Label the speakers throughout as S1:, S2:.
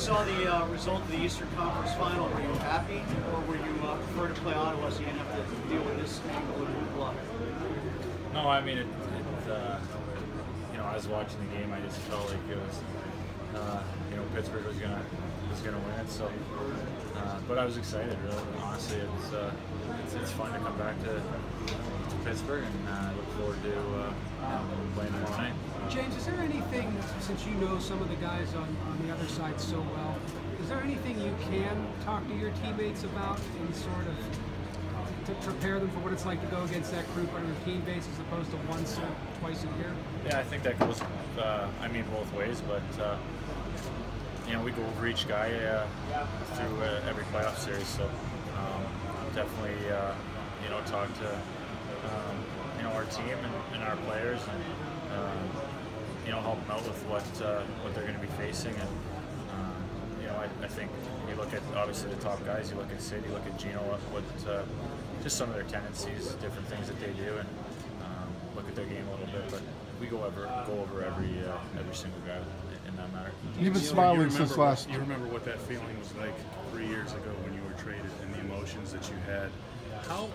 S1: saw the result of the Eastern Conference Final, were you happy, or were you prefer to play Ottawa so you didn't have to deal with this angle of the block?
S2: No, I mean, you know, I was watching the game. I just felt like it was, you know, Pittsburgh was gonna win it. So, but I was excited. Really, honestly, it's fun to come back to Pittsburgh, and I look forward to playing tomorrow night.
S3: James, is there anything, since you know some of the guys on the other side so well, is there anything you can talk to your teammates about and sort of to prepare them for what it's like to go against that group on a routine basis as opposed to once or twice a year?
S2: Yeah, I think that goes, I mean, both ways, but you know, we go over each guy through every playoff series, so definitely, you know, talk to, you know, our team and our players, and you know, help them out with what they're going to be facing. And you know, I think you look at obviously the top guys. You look at Sid, you look at Gino, what just some of their tendencies, different things that they do, and look at their game a little bit. But we go over every single guy in that matter.
S4: You've been smiling since last.
S5: You remember what that feeling was like 3 years ago when you were traded, and the emotions that you had. How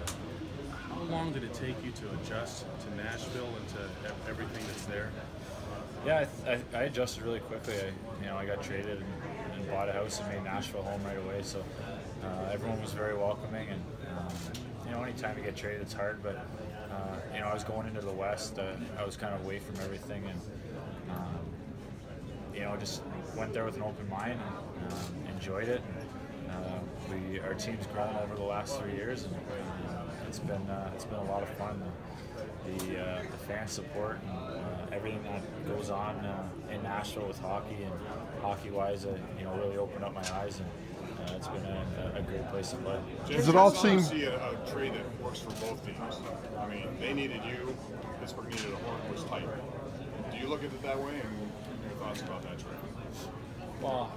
S5: long did it take you to adjust to Nashville and to everything that's there?
S2: Yeah, I adjusted really quickly. You know, I got traded and bought a house and made Nashville home right away. So everyone was very welcoming, and you know, anytime you get traded, it's hard. But you know, I was going into the West. I was kind of away from everything, and you know, just went there with an open mind and enjoyed it. Our team's grown over the last 3 years, and it's been a lot of fun. The fan support and everything that goes on in Nashville with hockey and hockey-wise, you know, really opened up my eyes, and it's been a great place to play.
S4: Does it all seem?
S6: See a trade that works for both teams. I mean, they needed you. Pittsburgh needed a horse tight. Do you look at it that way? And your thoughts about that trade?
S2: Well,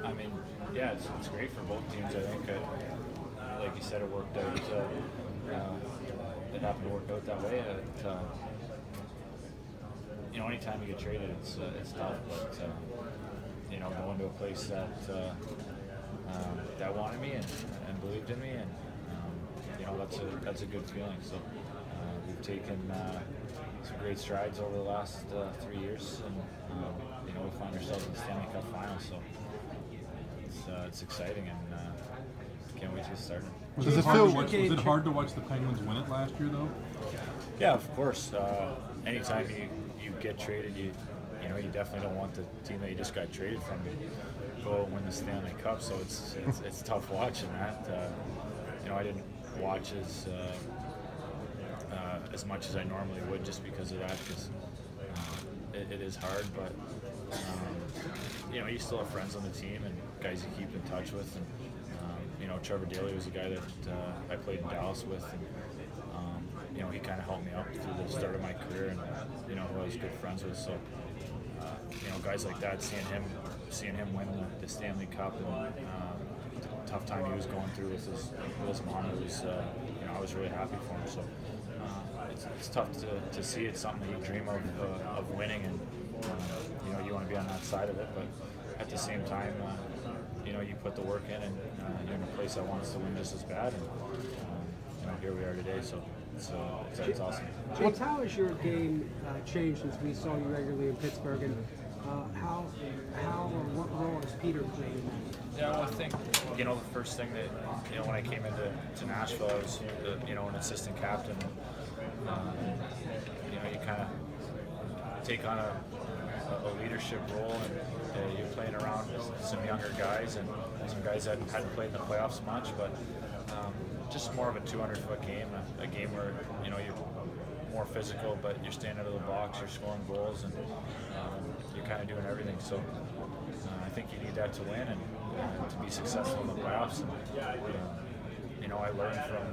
S2: I mean, yeah, it's great for both teams. I think, like you said, it worked out. It happened to work out that way. You know, anytime you get traded, it's tough. But you know, going to a place that wanted me and believed in me, and you know, that's a good feeling. So we've taken some great strides over the last 3 years, and you know, we find ourselves in the Stanley Cup Final. So it's exciting, and can't wait to get started.
S4: Was it
S7: hard to watch the Penguins win it last year, though?
S2: Yeah, of course. Anytime you get traded, you know, you definitely don't want the team that you just got traded from to go and win the Stanley Cup. So it's tough watching that. You know, I didn't watch as much as I normally would just because of that, because it is hard. But you know, you still have friends on the team and guys you keep in touch with. And you know, Trevor Daley was a guy that I played in Dallas with, and you know, he kind of helped me up through the start of my career, and you know, who I was good friends with. So you know, guys like that, seeing him win the Stanley Cup, and the tough time he was going through with his mom, it was you know, I was really happy for him. So it's tough to see. It's something that you dream of winning, and you know, you want to be on that side of it, but at the same time, you know, you put the work in, and you're in a place that wants to win just as bad, and you know, here we are today. So it's awesome.
S3: James, how has your game changed since we saw you regularly in Pittsburgh, and how or what role has Peter played in that?
S2: Yeah, well, I think, you know, the first thing that, you know, when I came into Nashville, I was, you know, an assistant captain. You know, you kind of take on a leadership role, and you're playing around with some younger guys and some guys that hadn't played in the playoffs much, but just more of a 200-foot game, a game where, you know, you're more physical, but you're staying out of the box, you're scoring goals, and you're kind of doing everything. So I think you need that to win and to be successful in the playoffs. And, you know, I learned from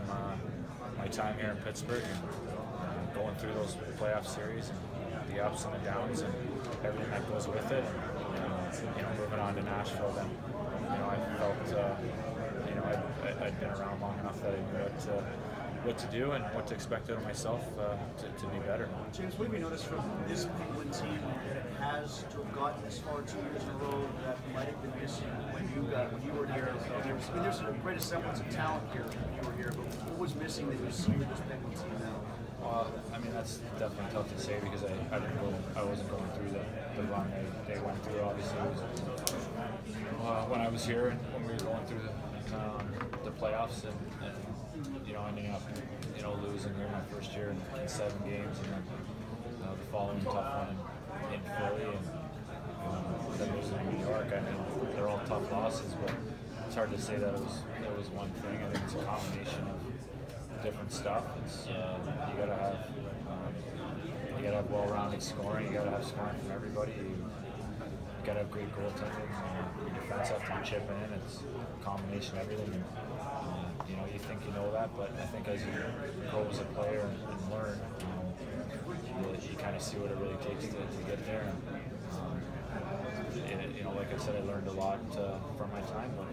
S2: my time here in Pittsburgh and going through those playoff series and the ups and the downs and everything that goes with it. And, you know, moving on to Nashville, then, you know, I felt, you know, I'd been around long enough that I knew what to do and what to expect out of myself to be better.
S1: James, what have you noticed from this Penguin team that it has to have gotten this far 2 years in a row that might have been missing when you were here? There's a great semblance of talent here when you were here, but what was missing that you see with this Penguin team now?
S2: I mean, that's definitely tough to say because I wasn't going through the run they went through. Obviously, it was, when I was here and when we were going through the playoffs and ending up losing here my first year in 7 games, and then the following tough one in Philly, and then losing in New York. I mean, they're all tough losses, but it's hard to say that it was one thing. I think it's a combination of different stuff. It's you gotta have well-rounded scoring. You gotta have scoring from everybody. You gotta have great goaltending. Your defense have to be chipping in. It's a combination of everything. And, you think you know that, but I think as you grow as a player and learn, you kind of see what it really takes to get there. And, like I said, I learned a lot from my time, but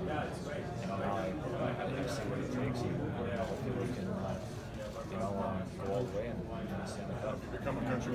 S2: now I see what it takes, and hopefully we can go all the way and Stanley Cup.
S6: Become a country